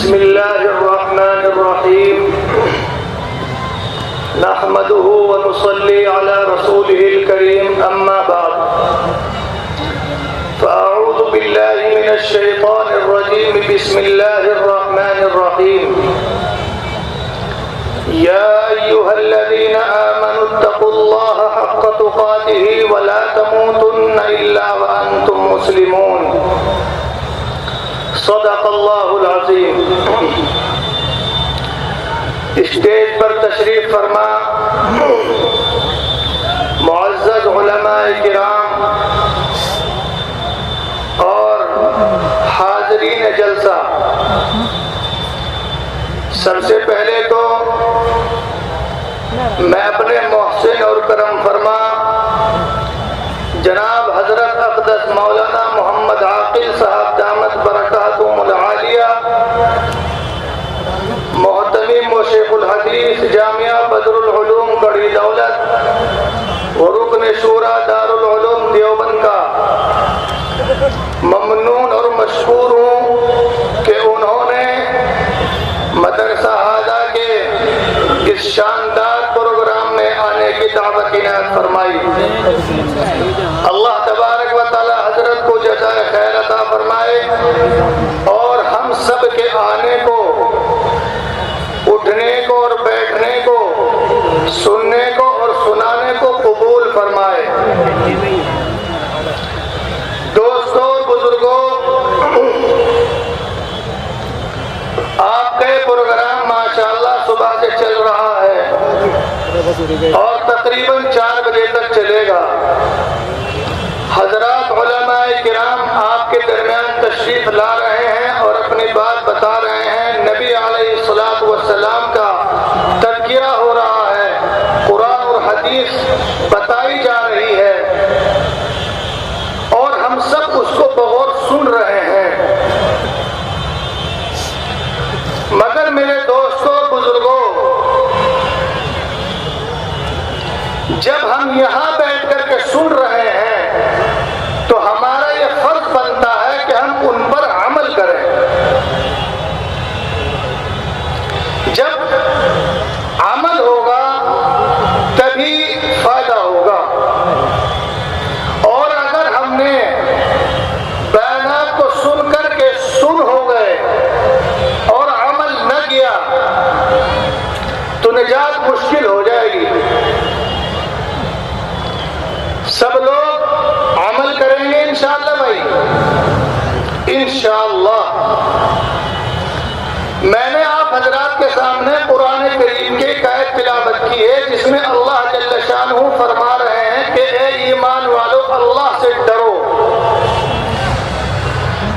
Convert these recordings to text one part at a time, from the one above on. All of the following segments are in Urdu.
بسم الله الرحمن الرحيم نحمده ونصلي على رسوله الكريم أما بعد فأعوذ بالله من الشيطان الرجيم بسم الله الرحمن الرحيم يا أيها الذين آمنوا اتقوا الله حق تقاته ولا تموتن إلا وأنتم مسلمون صدق اللہ العظیم۔ اسٹیج پر تشریف فرما معزز علماء کرام اور حاضرین جلسہ، سب سے پہلے تو میں اپنے محسن اور کرم فرما جناب حضرت اقدس مولانا محمد عاقل صاحب دامت برکاتہم العالیہ، محتمم و شیخ الحدیث جامعہ بدر العلوم گڑھی دولت و رکن شورا دار العلوم دیوبند کا ممنون اور مشکور ہوں کہ انہوں نے مدرسہ ہادہ کے اس شاندار پروگرام میں آنے کی دعوت عنایت فرمائی۔ اللہ تبارک و تعالی حضرت کو جزائے خیر عطا فرمائے اور ہم سب کے آنے کو، اٹھنے کو اور بیٹھنے کو، سننے کو اور سنانے کو قبول فرمائے۔ دوستوں، بزرگوں، آپ کا پروگرام ماشاءاللہ صبح سے چل رہا ہے اور تقریباً 4 بجے تک چلے گا۔ حضرات علماء کرام آپ کے درمیان تشریف لا رہے ہیں اور اپنی بات بتا رہے ہیں۔ نبی علیہ الصلوۃ والسلام کا تذکرہ ہو رہا ہے، قرآن اور حدیث بتائی جا رہی ہے اور ہم سب اس کو بغور سن رہے ہیں۔ مگر میرے دوستوں، بزرگوں، جب ہم یہاں بیٹھ کر کے سن رہے ہیں تو ہمارا یہ فرض بنتا ہے کہ ہم ان پر عمل کریں۔ جب عمل ہوگا تبھی فائدہ ہوگا، اور اگر ہم نے بیانات کو سن کر کے سن ہو گئے اور عمل نہ کیا تو نجات مشکل ہو جائے گی۔ سب لوگ عمل کریں گے انشاءاللہ بھائی، انشاءاللہ۔ میں نے آپ حضرات کے سامنے قرآن کریم کی ایک آیت تلاوت کی ہے جس میں اللہ جل شانہ فرما رہے ہیں کہ اے ایمان والو، اللہ سے ڈرو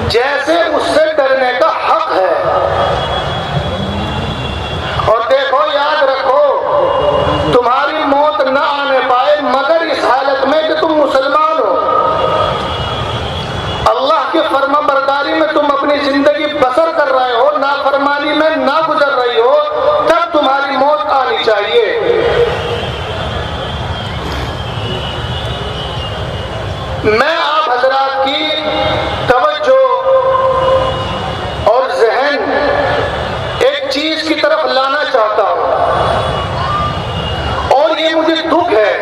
جیسے اس سے ڈرنے کا حق ہے۔ اور دیکھو، یاد رکھو، تمہاری موت نہ آنے پائے مگر اس حالت میں کہ تم مسلمان ہو، اللہ کی فرما برداری میں تم اپنی زندگی بسر کر رہے ہو، نافرمانی میں نہ گزر رہی ہو، تب تمہاری موت آنی چاہیے۔ میں آپ حضرات کی توجہ اور ذہن ایک چیز کی طرف لانا چاہتا ہوں، اور یہ مجھے دکھ ہے،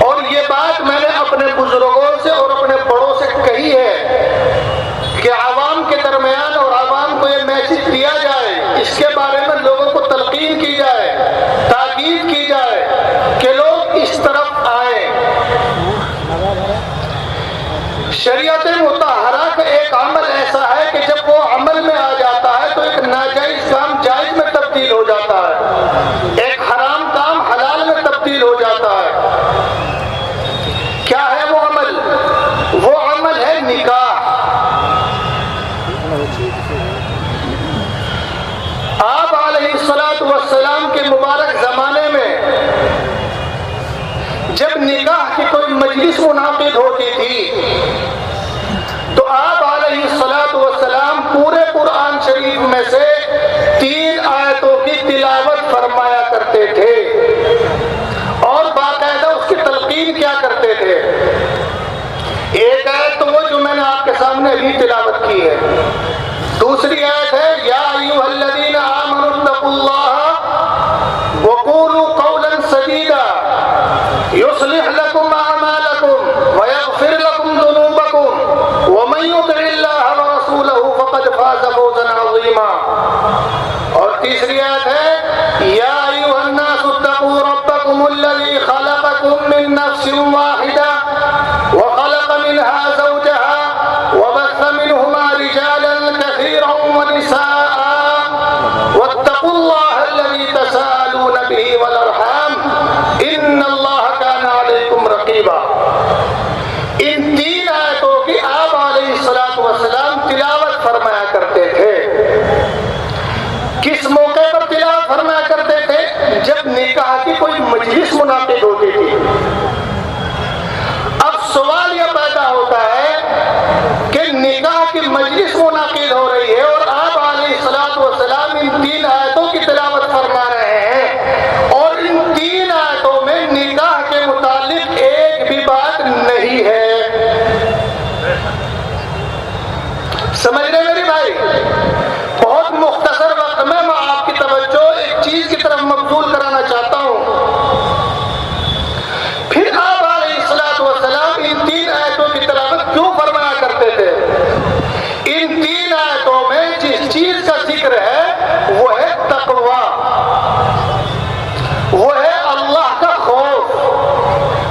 اور یہ بات میں نے اپنے بزرگوں سے اور اپنے بڑوں سے کہی ہے کہ عوام کے درمیان اور عوام کو یہ میسج دیا جائے، اس کے بارے میں لوگوں کو تلقین کی جائے، تاکید کی جائے کہ لوگ اس طرف آئیں۔ شریعت مطہرہ کا ایک عمل ایسا ہے کہ جب وہ عمل میں آ جاتا ہے تو ایک ناجائز کام جائز میں تبدیل ہو جاتا ہے، ایک حرام کام حلال میں تبدیل ہو جاتا ہے۔ کیا ہے وہ عمل؟ وہ عمل ہے نکاح۔ آپ علیہ الصلوۃ والسلام کے مبارک زمانے میں جب نکاح کی کوئی مجلس منعقد ہوتی تھی تو آپ علیہ الصلوۃ والسلام پورے قرآن شریف میں سے 3 آیتوں کی تلاوت فرمایا کرتے تھے اور باقاعدہ اس کی تلقین کیا کرتے تھے۔ ایک آیت تو وہ جو میں نے آپ کے سامنے ابھی تلاوت کی ہے، دوسری آیت ہے یا ایھا الذین آمنوا اتقوا اللہ وقولوا قولا سدیدا یصلح لکم اعمالکم ویغفر لکم ذنوبکم ومن یطع اللہ ورسولہ فقد فاز فوزا عظیما. اور تیسری آیت ہے یا ایھا الناس اتقوا ربکم الذی خلقکم من نفس واحدہ وخلق منها زوجها وبث منهما رجالا كثيرا ونساء واتقوا الله الذي تساءلون به والارحام ان الله كان عليكم رقيبا. ان تین آیتوں کی آپ علیہ الصلوۃ والسلام تلاوت فرمایا کرتے تھے. کس موقع پر تلاوت فرمایا کرتے تھے؟ جب نکاح کی کوئی مجلس منعقد ہوتی تھی. اب سوال یہ پیدا ہوتا ہے کہ نکاح کی مجلس منعقد ہو رہی ہے اور آپ علیہ الصلوۃ والسلام ان تین آیتوں کی تلاوت فرما رہے ہیں اور ان تین آیتوں میں نکاح کے متعلق ایک بھی بات نہیں ہے. سمجھ رہے میری بھائی؟ بہت مختصر وقت میں آپ کی توجہ ایک چیز کی طرف مبذول کرانا چاہتا ہوں. پھر آپ علیہ الصلوۃ والسلام ان تین آیتوں کی تلاوت کیوں فرمایا کرتے تھے؟ ان تین آیتوں میں جس چیز کا ذکر ہے وہ ہے تقویٰ، وہ ہے اللہ کا خوف،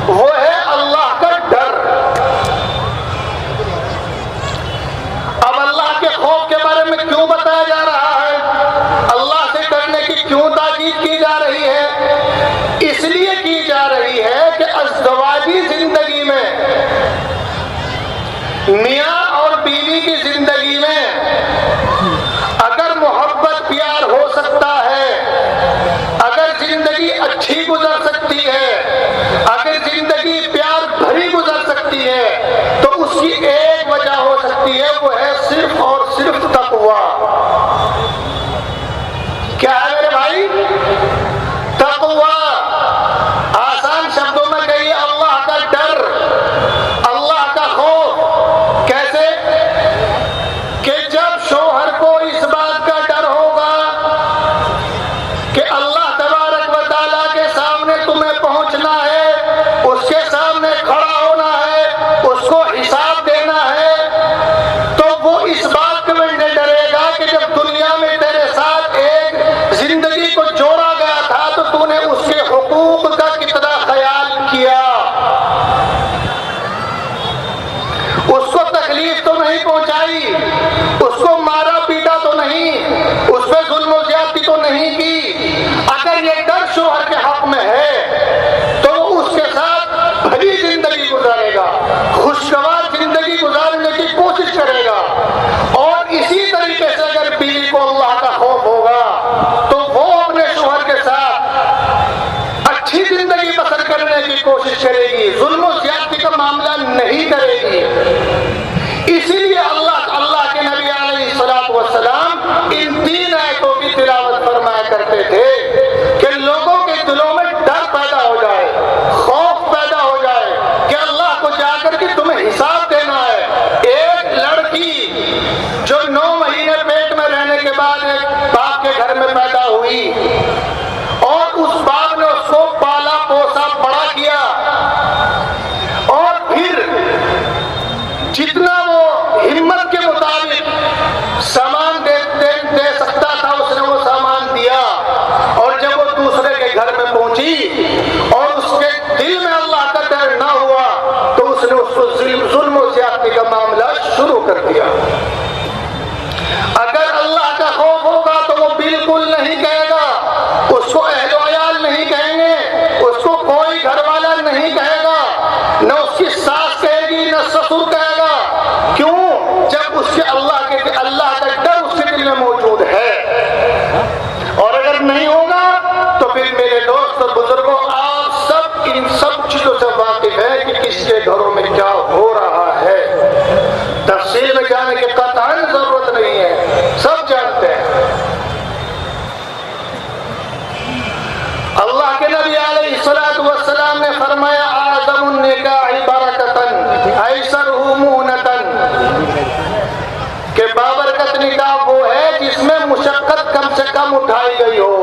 وہ ہے اللہ کا ڈر. اب اللہ کے خوف کے بارے میں کیوں بتایا جا رہا ہے؟ اللہ سے ڈرنے کی کیوں تاکید کی جا رہی ہے؟ اس لیے کی جا رہی ہے کہ ازدواجی زندگی میں، میاں اور بیوی کی زندگی میں اگر محبت پیار ہو سکتا ہے، اگر زندگی اچھی گزر سکتی ہے، اگر زندگی پیار بھری گزر سکتی ہے تو اس کی ایک وجہ ہو سکتی ہے، وہ ہے صرف اور صرف تقویٰ. کیا ہے میرے بھائی؟ تقویٰ. آسان شبدوں میں کہیے اللہ کا ڈر، اللہ کا خوف. کیسے؟ کہ جب شوہر کو اس بات کا ڈر ہوگا کہ اللہ تبارک و تعالیٰ کے سامنے تمہیں پہنچنا ہے، اس کے سامنے کھڑا ہونا ہے، اس کو حساب دینا ہے، تو وہ اس بات میں ڈرے گا کہ جب دنیا میں تیرے ساتھ ایک زندگی کو جوڑا گیا تھا تو تو نے اس کے حقوق کا کتنا خیال کیا، اس کو تکلیف تو نہیں پہنچائی، اس کو مارا پیٹا تو نہیں، اس پہ ظلم و زیادتی تو نہیں کی. اگر یہ ڈر شوہر کے حق میں ہے تو وہ اس کے ساتھ بھری زندگی گزارے گا، خوشگوار زندگی گزارنے کی کوشش کرے گا. اور اسی طریقے سے اگر بیوی کو اللہ کا خوف ہوگا تو وہ اپنے شوہر کے ساتھ اچھی زندگی بسر کرنے کی کوشش کرے گی، ظلم و زیادتی کا معاملہ نہیں کرے گی. اسی لیے اللہ کے نبی علیہ الصلوۃ والسلام ان تین آیتوں کی تلاوت فرمایا کرتے تھے کہ لوگوں کے دلوں میں ڈر پیدا ہو جائے، خوف پیدا ہو جائے کہ اللہ کو جا کر کے تمہیں حساب دینا ہے. ایک لڑکی جو 9 مہینے پیٹ میں رہنے کے بعد ایک باپ کے گھر میں پیدا ہوئی اور اس باپ نے اس کو پالا پوسا بڑا کیا اور پھر جتنا وہ ہمت کے مطابق سامان دے سکتا تھا اس نے وہ سامان دیا. اور جب وہ دوسرے کے گھر میں پہنچی اور اس کے دل میں اللہ کا ڈر نہ ہوا تو اس نے اس کو ظلم و زیادتی کا معاملہ شروع کر دیا. اگر اللہ کا خوف ہوگا تو وہ بالکل نہیں کہے گا، اس کو اہل و عیال نہیں کہیں گے، اس کو کوئی گھر والا نہیں کہے گا، نہ اس کی ساس کہے گی نہ سسر کہے گا. کیوں؟ جب اس کے اللہ کا ڈر اس کے دل میں موجود ہے. اور اگر نہیں ہوگا تو پھر میرے دوست اور بزرگوں آپ سب ان سب چیزوں سے واقف ہیں کہ کس کے گھروں میں کیا ہو رہا ہے. تفصیل میں جانے کی قطعاً ضرورت نہیں ہے، سب جانتے ہیں. اللہ کے نبی علیہ الصلوۃ والسلام نے فرمایا اعظم النکاح برکتاً ایسرہ مؤنتاً، کہ بابرکت نکاح جس میں مشقت کم سے کم اٹھائی گئی ہو۔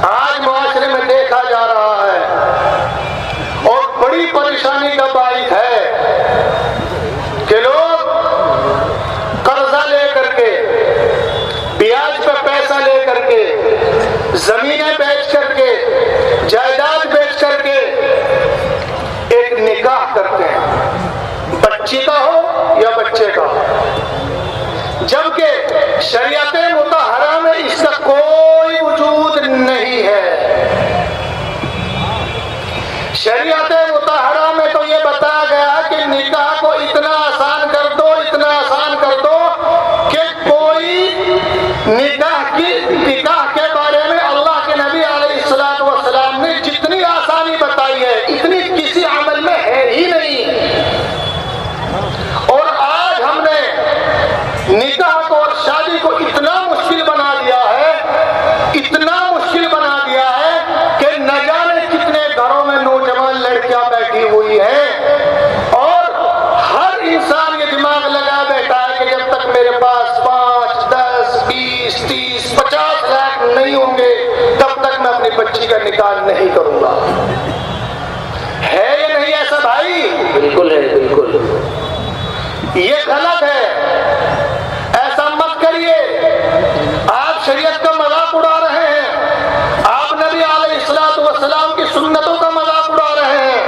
آج معاشرے میں دیکھا جا رہا ہے اور بڑی پریشانی کا باعث ہے کہ لوگ قرضہ لے کر کے، بیاج پہ پیسہ لے کر کے، زمینیں بیچ کر کے، جائیداد بیچ کر کے ایک نکاح کرتے ہیں، بچی کا ہو یا بچے کا ہو، جبکہ شریعت مطہرہ میں اس کا کوئی وجود نہیں ہے۔ شریعت مطہرہ میں تو یہ بتایا گیا کہ نکاح کو اتنا آسان کر دو، اتنا آسان کر دو کہ کوئی نکاح کے بارے میں اللہ کے نبی علیہ السلام نے جتنی آسانی بتائی ہے اتنی کسی عمل میں ہے ہی نہیں۔ اور آج ہم نے نکاح کو اور شادی کو اتنا مشکل بنا دیا ہے، اتنا مشکل بنا دیا ہے کہ نہ جانے کتنے گھروں میں نوجوان لڑکیاں بیٹھی ہوئی ہیں اور ہر انسان یہ دماغ لگا بیٹھا ہے کہ جب تک میرے پاس 5، 10، 20، 30، 50 لاکھ نہیں ہوں گے تب تک میں اپنی بچی کا نکاح نہیں کروں گا۔ ہے یا نہیں ایسا بھائی؟ بالکل ہے، بالکل۔ یہ غلط ہے، ایسا مت کریے۔ آپ شریعت کا مذاق اڑا رہے ہیں، آپ نبی علیہ السلام کی سنتوں کا مذاق اڑا رہے ہیں۔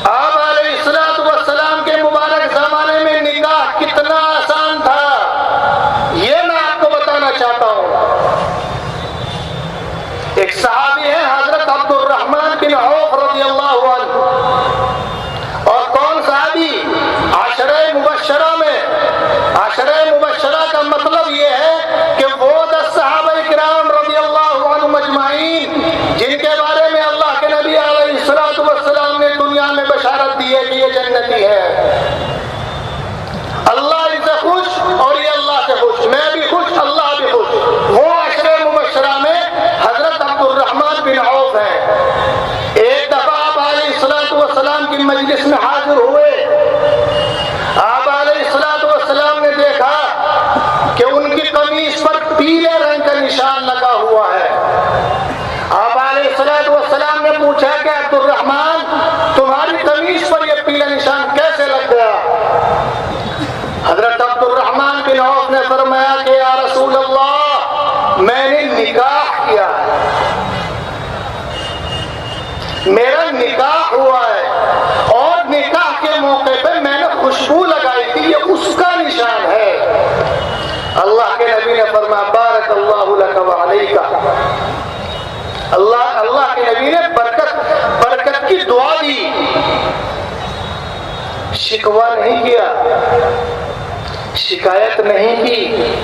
آپ علیہ السلام کے مبارک زمانے میں نکاح کتنا آسان تھا یہ میں آپ کو بتانا چاہتا ہوں۔ ایک صحابی ہے حضرت عبد الرحمن بن عوف رضی اللہ عنہ، اور کون صحابی؟ عشرہ مبشرہ میں۔ عشرہ مبشرہ کا مطلب یہ ہے کہ وہ 10 صحابہ کرام رضی اللہ عنہم اجمعین جن کے بارے میں اللہ کے نبی علیہ السلام نے دنیا میں بشارت دی ہے کہ یہ جنتی ہے۔ اللہ ان سے خوش اور یہ اللہ سے خوش، میں بھی خوش، اللہ بھی خوش۔ وہ عشرہ مبشرہ میں حضرت عبد الرحمن بن عوف ہیں۔ ایک دفعہ آپ علیہ السلام کی مجلس میں حاضر ہوئے، آپ علیہ السلام نے دیکھا کہ ان کی قمیص پر پیلے رنگ کا نشان لگا ہوا ہے۔ آپ علیہ السلام نے پوچھا کہ عبد الرحمن تمہاری قمیص پر یہ پیلا نشان کیسے لگ گیا؟ حضرت عبد الرحمن بن عوف نے فرمایا کہ یا رسول اللہ میں نے نکاح کیا ہے، میرا نکاح ہوا ہے اور نکاح کے موقع پہ میں نے خوشبو لگائی تھی، یہ اس کا نشان ہے۔ اللہ کے نبی نے فرمایا بارک اللہ لک وعلیک۔ اللہ کے نبی نے برکت کی دعا دی، شکوہ نہیں کیا، شکایت نہیں کی۔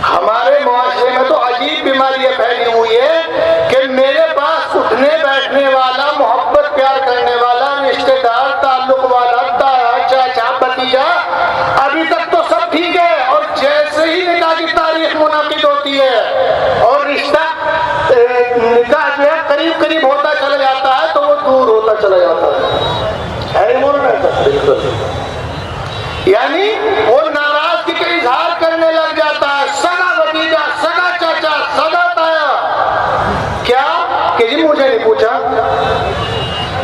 ہمارے معاشرے میں تو عجیب بیماری پھیلی ہوئی ہے کہ میرے پاس اٹھنے بیٹھنے والا، محبت پیار کرنے والا، رشتہ دار، تعلق والا، تایا، چاچا، بھتیجا، ابھی تک تو سب ٹھیک ہے، اور جیسے ہی نکاح کی تاریخ منعقد ہوتی ہے اور رشتہ نکاح جو ہے قریب قریب ہوتا چلا جاتا ہے تو وہ دور ہوتا چلا جاتا ہے بالکل۔ یعنی وہ ناراضگی کا اظہار کرنے لگ جاتا ہے، سگا بھتیجا، سگا چاچا، سگا تایا، کیا کہ جی مجھے نہیں پوچھا،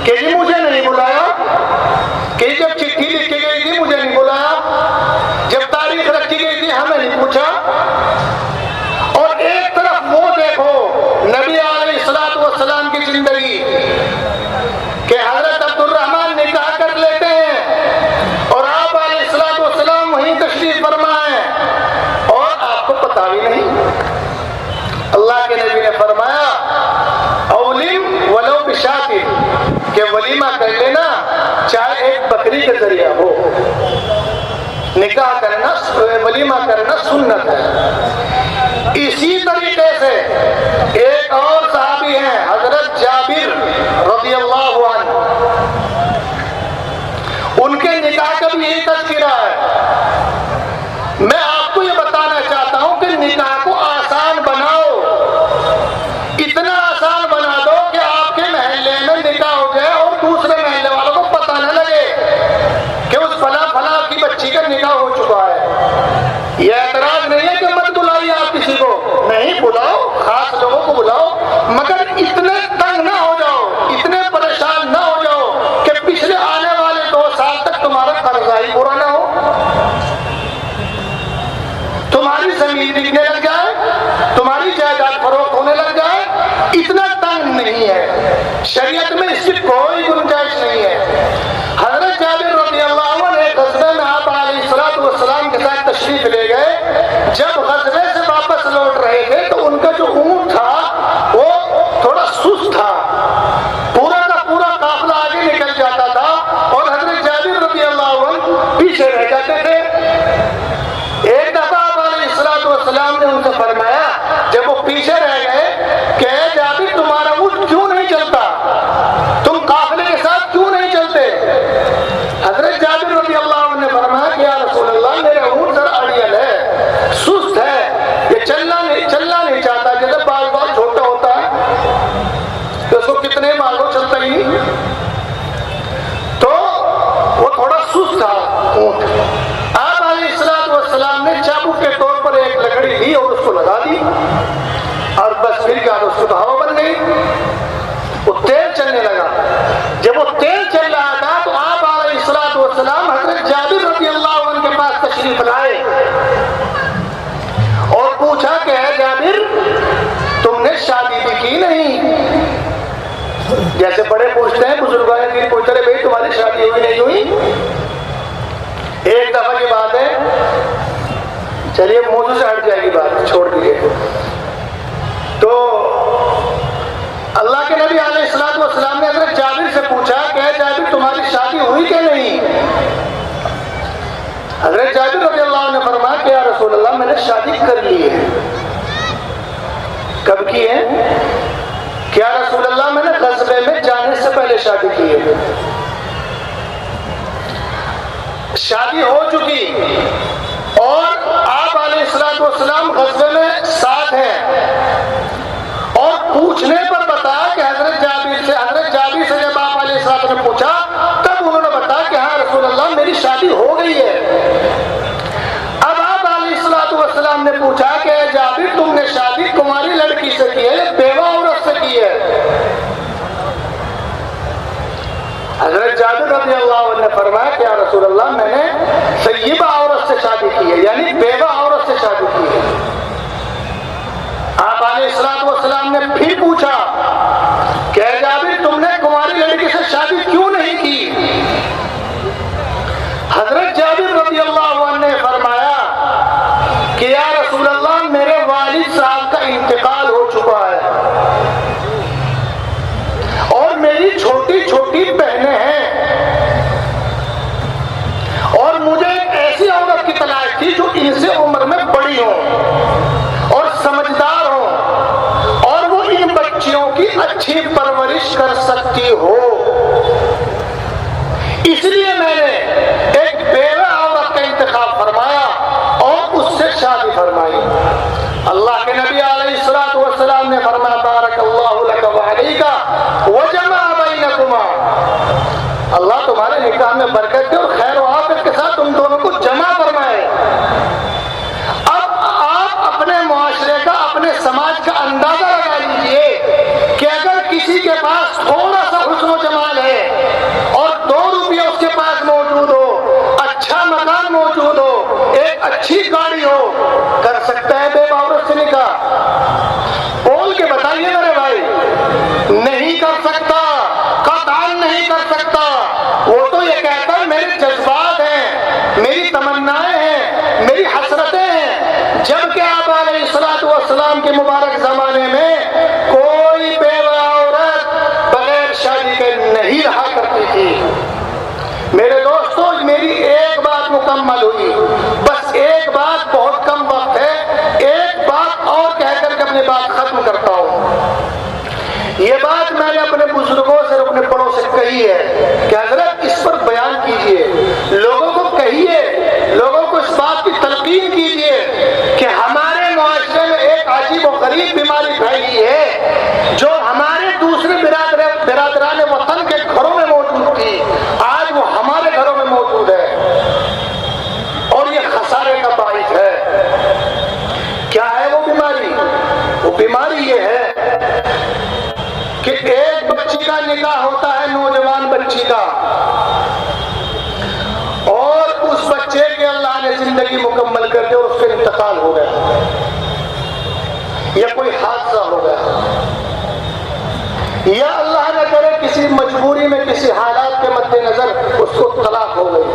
کہ جی مجھے نہیں بلایا، کہ جب چٹھی لکھی گئی تھی مجھے نہیں بلایا، جب تاریخ رکھی گئی تھی ہمیں نہیں پوچھا۔ اور ایک طرف وہ دیکھو نبی علیہ السلام کی زندگی کہ حضرت عبد الرحمن نکاح کر لیتے ہیں اور آپ علیہ السلام وہیں تشریف فرما ہے اور آپ کو پتہ بھی نہیں۔ اللہ کے نبی نے فرمایا اولم ولو بشاۃ، کہ ولیمہ کر لینا چاہے ایک بکری کے ذریعہ ہو۔ نکاح کرنا، ولیمہ کرنا سنت ہے۔ اسی طریقے سے ایک اور صحابی ہیں حضرت جابر رضی اللہ عنہ، ان کے نکاح کا بھی یہی تذکرہ ہے۔ میں آپ کو یہ بتانا چاہتا ہوں کہ نکاح کو آسان بناؤ، اتنا آسان بنا دو کہ آپ کے محلے میں نکاح ہو جائے اور دوسرے محلے والوں کو پتہ نہ لگے کہ اس فلاں کہتے تھے. ایک دفعہ آپ علیہ السلام نے ان سے فرمایا جب وہ پیچھے رہ گئے کہ اے جابر تمہارا اونٹ کیوں نہیں چلتا, تم قافلے کے ساتھ کیوں نہیں چلتے؟ حضرت جابر رضی اللہ عنہ نے فرمایا کہ یا رسول اللہ میرا اونٹ ذرا اڑیل ہے, سست ہے, یہ چلنا نہیں چاہتا. جیسے بال چھوٹا ہوتا ہے تو اس کو کتنے مارو چلتا ہی نہیں, تو وہ تھوڑا سست تھا اونٹ. آپ علیہ السلام نے چابک کے طور پر ایک لکڑی لی اور اس کو لگا دی اور بس پھر کیا اس کو تو ہوا بن گئی, وہ تیل چلنے لگا. جب وہ تیل چل رہا تھا تو آپ علیہ السلام حضرت جابر رضی اللہ عنہ کے پاس تشریف لائے اور پوچھا کہ اے جابر تم نے شادی بھی کی نہیں؟ جیسے بڑے پوچھتے ہیں, بزرگوں نے پوچھتے رہے بھائی تمہاری شادی ہوئی نہیں ہوئی؟ ایک دفعہ کی بات ہے, چلیے موضوع سے ہٹ جائے گی بات, چھوڑ دیجیے. تو اللہ کے نبی علیہ السلام نے حضرت جابر سے پوچھا کہ اے جابر تمہاری شادی ہوئی کہ نہیں؟ حضرت جابر رضی اللہ عنہ نے فرمایا کہ یا رسول اللہ میں نے شادی کر لی ہے. کب کی ہے؟ کیا رسول اللہ میں نے غزوے میں جانے سے پہلے شادی کی ہے. شادی ہو چکی اور آپ علیہ السلام غزوے میں ساتھ ہیں, اور پوچھنے پر بتایا کہ حضرت جابر سے جب آپ علیہ السلام نے پوچھا تب انہوں نے بتایا کہ ہاں رسول اللہ میری شادی ہو گئی ہے. اب آپ علیہ السلام نے پوچھا کہ اے جابر تم نے شادی کماری لڑکی سے کی ہے یا بیوہ عورت سے کی ہے؟ حضرت جابر رضی اللہ عنہ نے فرمایا کہ یا رسول اللہ میں نے سیبہ عورت سے شادی کی ہے, یعنی بیوہ عورت سے شادی کی ہے. آپ علیہ السلام نے پھر پوچھا کہ اے جابر تم نے کماری لڑکی سے شادی کیوں نہیں کی؟ حضرت جابر رضی اللہ عنہ نے فرمایا کہ یا رسول اللہ میرے والد صاحب کا انتقال ہو چکا ہے اور میری چھوٹی چھوٹی بہنیں ہیں, اور مجھے ایک ایسی عورت کی تلاش تھی جو ان سے عمر میں بڑی ہو اور سمجھدار ہو اور وہ ان بچیوں کی اچھی پرورش کر سکتی ہو. اس لیے میں نے ایک بیوہ عورت کا انتخاب فرمایا اور اس سے شادی فرمائی. اللہ کے نبی علیہ السلام نے فرمایا بارک اللہ لک وعلیک وجمع بینکما, اللہ تمہارے نکاح میں برکت دے اور خیر و عافیت کے ساتھ تم دونوں کو جمع فرمائے. اب آپ اپنے معاشرے کا, اپنے سماج کا اندازہ لگا لیجئے کہ اگر کسی کے پاس تھوڑا سا حسن و جمال ہے اور 2 روپیہ اس کے پاس موجود ہو, اچھا مکان موجود ہو, ایک اچھی گاڑی ہو, کر سکتا ہے بیوہ عورت سے نکاح؟ بول کے بتائیے میرے بھائی. نہیں کر سکتا, قطعاً نہیں کر سکتا. وہ تو یہ کہتا ہے میرے جذبات ہیں, میری تمنائیں ہیں, میری حسرتیں ہیں. جبکہ آپ علیہ السلام کے مبارک زمانے میں کوئی بیوہ عورت بغیر شادی کے نہیں رہا کرتی تھی. میرے دوستوں میری ایک بات مکمل ہوئی, بس ایک بات, بہت کم وقت ہے, ایک بات اور کہہ کر کے اپنی بات ختم کرتا ہوں. یہ بات میں نے اپنے بزرگوں سے اور اپنے بڑوں سے کہی ہے کہ حضرت اس پر بیان کیجئے, لوگوں کو کہیے, لوگوں کو اس بات کی تلقین کیجئے کہ ہمارے معاشرے میں ایک عجیب و غریب بیماری پھیلی ہے جو ہمارے دوسرے برادران وطن کے گھروں میں موجود تھی, آج وہ ہمارے گھروں میں موجود ہے اور یہ خسارے کا باعث ہے. کیا ہے وہ بیماری؟ وہ بیماری یہ ہے کہ ایک بچی کا نکاح ہوتا ہے, نوجوان بچی کا, اور اس بچے کے اللہ نے زندگی مکمل کر کے اور اس کا انتقال ہو گیا یا کوئی حادثہ ہو گیا یا اللہ نہ کرے کسی مجبوری میں, کسی حالات کے مد نظر اس کو طلاق ہو گئی.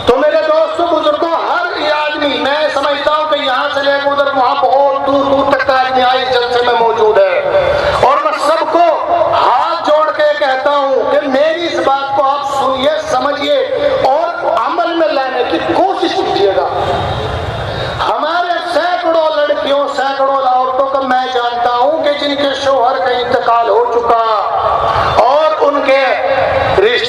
تو میرے دوستوں بزرگوں, ہر آدمی, میں سمجھتا ہوں کہ یہاں سے لے کر ادھر وہاں بہت دور دور تک آدمی اس جلسے میں موجود ہے, اور میں سب کو ہاتھ جوڑ کے کہتا ہوں کہ میری اس بات کو آپ سنیے, سمجھیے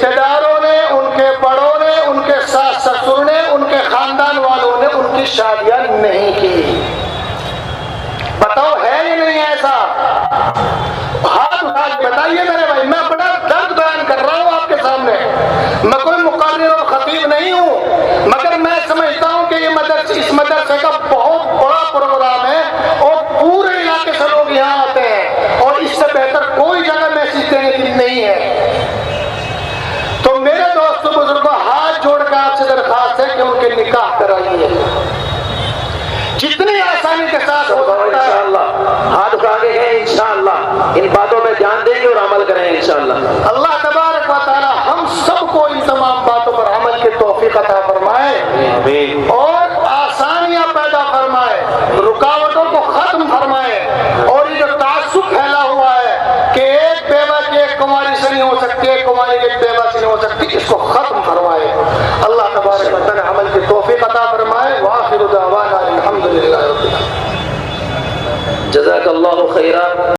رشتہ داروں نے، ان کے بڑوں نے، ان کے ساس سسر نے، ان کے خاندان والوں نے ان کی شادیاں نہیں کی. بتاؤ ہے یا نہیں ایسا؟ ہاتھ اٹھا کے بتائیے میرے بھائی. میں بڑا درد بیان کر رہا ہوں آپ کے سامنے. میں کوئی مقرر اور خطیب نہیں ہوں، مگر میں سمجھتا ہوں کہ یہ اس مدرسے کا بہت بڑا پروگرام ہے اور پورے علاقے سے لوگ یہاں آتے ہیں، اور اس سے بہتر کوئی جگہ میسج دینے کی نہیں ہے. تو میرے دوستوں بزرگوں، ہاتھ جوڑ کے آپ سے درخواست ہے کہ ان کے نکاح کرائیے جتنی آسانی کے ساتھ ہو سکتا ہے. انشاءاللہ ہاتھ اٹھا کے گئے، انشاءاللہ ان باتوں میں دھیان دیں گے اور عمل کریں گے انشاءاللہ. اللہ تبارک و تعالی ہم سب کو ان تمام باتوں پر عمل کی توفیق عطا فرمائے آمین. اور آسانیاں پیدا فرمائے، رکاوٹوں کو ختم فرمائے. اور یہ جو تعصب پھیلا ہوا ہے کہ ایک بیوہ کی ایک کنواری سے نہیں ہو سکتی، ایک کنواری کی ایک بیوہ سے نہیں ہو سکتی، اس کو ختم فرمائے. اللہ تبارک و تعالی عمل کی توفیق عطا فرمائے. وآخر دعوانا الحمدللہ رب العالمین. جزاک اللہ خیرا.